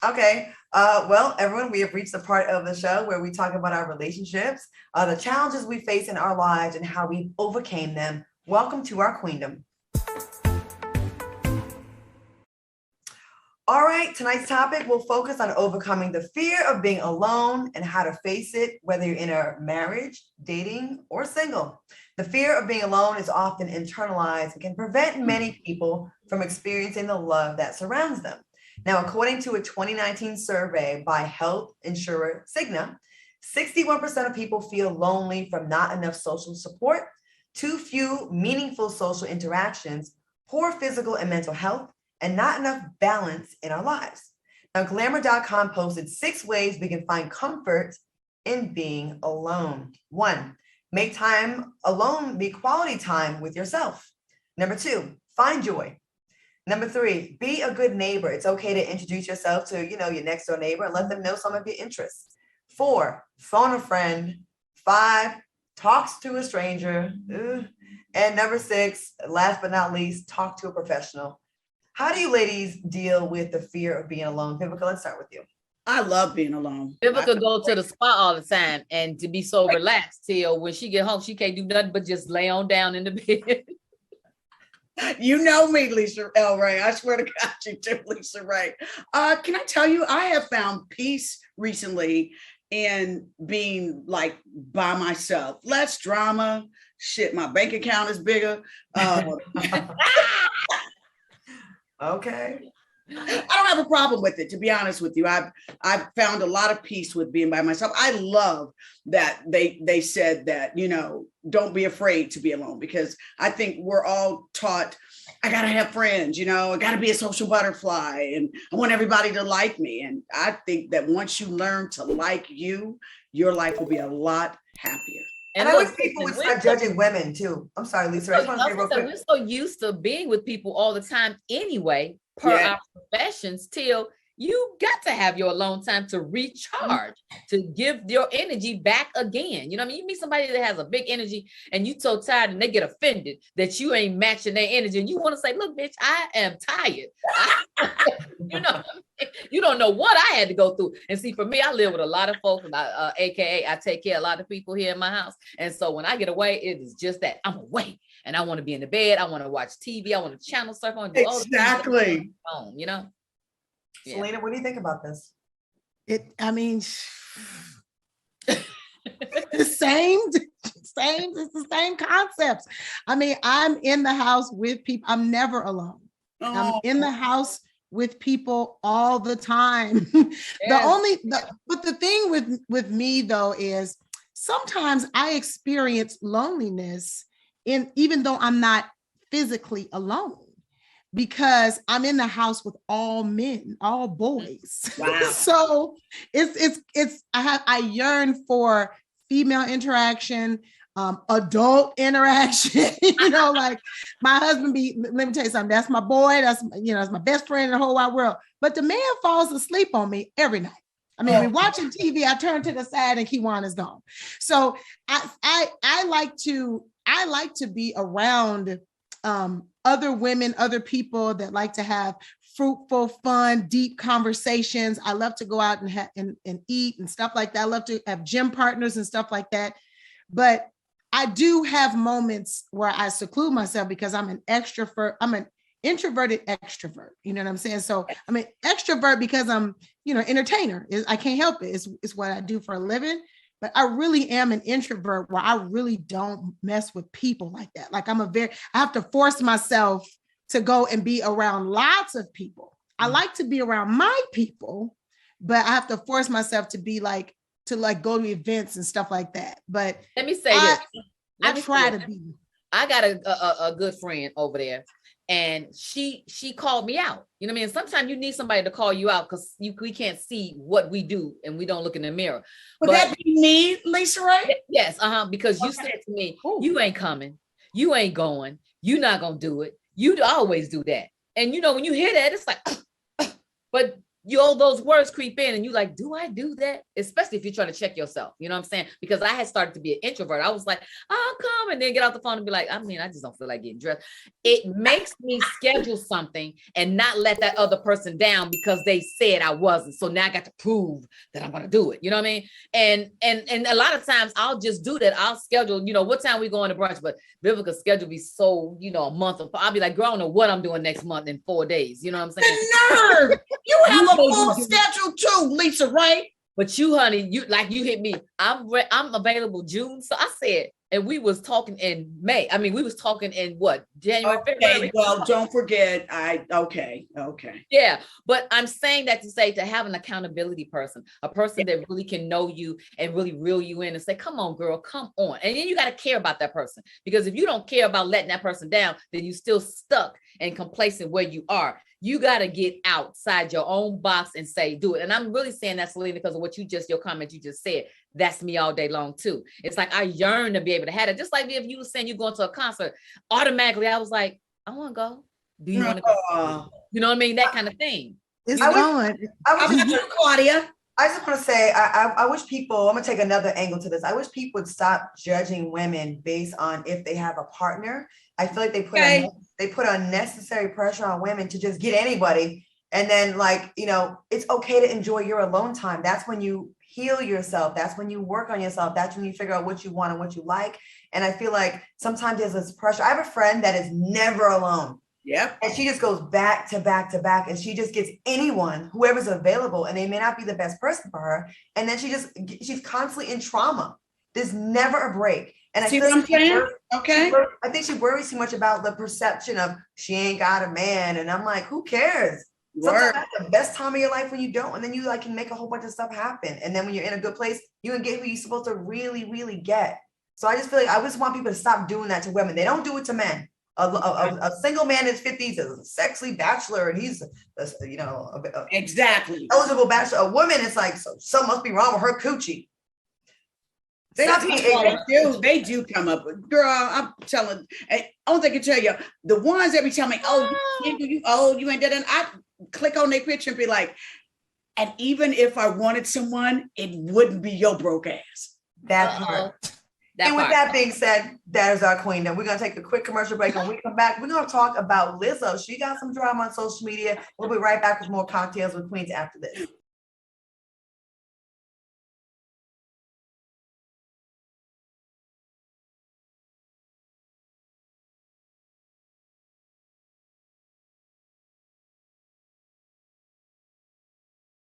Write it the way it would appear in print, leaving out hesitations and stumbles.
Okay. Well, everyone, we have reached the part of the show where we talk about our relationships, the challenges we face in our lives, and how we overcame them. Welcome to our queendom. All right, tonight's topic will focus on overcoming the fear of being alone and how to face it, whether you're in a marriage, dating, or single. The fear of being alone is often internalized and can prevent many people from experiencing the love that surrounds them. Now, according to a 2019 survey by health insurer Cigna, 61% of people feel lonely from not enough social support, too few meaningful social interactions, poor physical and mental health, and not enough balance in our lives. Now, glamour.com posted 6 ways we can find comfort in being alone. 1, make time alone be quality time with yourself. Number 2, find joy. Number 3, be a good neighbor. It's okay to introduce yourself to, your next door neighbor and let them know some of your interests. 4, phone a friend. 5, talks to a stranger. And number 6, last but not least, talk to a professional. How do you ladies deal with the fear of being alone? Vivica, let's start with you. I love being alone. Vivica go to the spa all the time and to be so relaxed till when she get home, she can't do nothing but just lay on down in the bed. You know me, Lisa L. Ray. I swear to God, you do, Lisa Ray. Can I tell you, I have found peace recently in being like by myself. Less drama. Shit, my bank account is bigger. Okay. I don't have a problem with it, to be honest with you. I've found a lot of peace with being by myself. I love that they said that, don't be afraid to be alone, because I think we're all taught, I gotta have friends, I gotta be a social butterfly and I want everybody to like me. And I think that once you learn to like you, your life will be a lot happier. And I wish people would start judging women too. I'm sorry, Lisa. I just want to say real quick. We're so used to being with people all the time anyway, per our professions, till you got to have your alone time to recharge, to give your energy back again. You know what I mean? You meet somebody that has a big energy and you so tired and they get offended that you ain't matching their energy. And you want to say, look, bitch, I am tired. You don't know what I had to go through. And see, for me, I live with a lot of folks, AKA I take care of a lot of people here in my house. And so when I get away, it is just that I'm away and I want to be in the bed. I want to watch TV. I want to channel surf. I want to do all the things home, Yeah. Selena, what do you think about this? It's the same concepts. I'm in the house with people. I'm never alone. I'm in the house with people all the time. But the thing with me though is sometimes I experience loneliness even though I'm not physically alone, because I'm in the house with all men, all boys. Wow. So I yearn for female interaction, adult interaction. Like my husband let me tell you something, that's my boy, that's my best friend in the whole wide world. But the man falls asleep on me every night. We're watching TV, I turn to the side and Kiwan is gone. So I like to be around other women, other people that like to have fruitful, fun, deep conversations. I love to go out and eat and stuff like that. I love to have gym partners and stuff like that. But I do have moments where I seclude myself because I'm an extrovert. I'm an introverted extrovert. You know what I'm saying? So I'm an extrovert because I'm, entertainer. I can't help it. It's what I do for a living. But I really am an introvert where I really don't mess with people like that. Like I have to force myself to go and be around lots of people. I like to be around my people, but I have to force myself to go to events and stuff like that. But let me say this. I try to be. I got a good friend over there. And she called me out. You know what I mean? Sometimes you need somebody to call you out because we can't see what we do and we don't look in the mirror. Would that be me, Lisa Ray? Yes, because you said to me, you ain't coming, you ain't going, you not gonna do it. You always do that. And when you hear that, it's like, but those words creep in and you like, do I do that? Especially if you're trying to check yourself. You know what I'm saying? Because I had started to be an introvert. I was like, I'll come and then get off the phone and be like, I just don't feel like getting dressed. It makes me schedule something and not let that other person down because they said I wasn't. So now I got to prove that I'm going to do it. You know what I mean? And a lot of times I'll just do that. I'll schedule, what time we going to brunch, but Vivica's schedule be so, a month. I'll be like, girl, I don't know what I'm doing next month in 4 days. You know what I'm saying? The nerve! You have a full schedule too, Lisa, right? But you, honey, you hit me. I'm available June. So I said, and we was talking in May. We was talking in what, January, February. Well, don't forget, okay. Yeah, but I'm saying that to say to have an accountability person, a person that really can know you and really reel you in and say, come on, girl, come on. And then you got to care about that person, because if you don't care about letting that person down, then you still stuck and complacent where you are. You got to get outside your own box and say, do it. And I'm really saying that, Selena, because of your comment you just said. That's me all day long too. It's like, I yearn to be able to have it. Just like if you were saying you're going to a concert, automatically I was like, I want to go. Do you want to go? You know what I mean? That kind of thing. It's going. Claudia. I just want to say, I wish people, I'm going to take another angle to this. I wish people would stop judging women based on if they have a partner. I feel like they put unnecessary pressure on women to just get anybody. And then it's okay to enjoy your alone time. That's when you heal yourself. That's when you work on yourself. That's when you figure out what you want and what you like. And I feel like sometimes there's this pressure. I have a friend that is never alone. Yep. And she just goes back to back to back, and she just gets anyone, whoever's available, and they may not be the best person for her. And then she's constantly in trauma. There's never a break. And I see what I'm saying? Okay. I think she worries too much about the perception of she ain't got a man. And I'm like, who cares? Sometimes that's the best time of your life when you don't, and then you can make a whole bunch of stuff happen. And then when you're in a good place, you can get who you're supposed to really, really get. So I just feel like I just want people to stop doing that to women. They don't do it to men. A single man in his 50s is a sexy bachelor, and he's exactly eligible bachelor. A woman is like, so something must be wrong with her coochie. They do come up with, girl, I'm telling, only thing I can tell you, the ones that be telling me, you ain't that, I click on their picture and be like, and even if I wanted someone, it wouldn't be your broke ass. That part. With that being said, that is our queendom. We're going to take a quick commercial break. When we come back, we're going to talk about Lizzo. She got some drama on social media. We'll be right back with more Cocktails with Queens after this.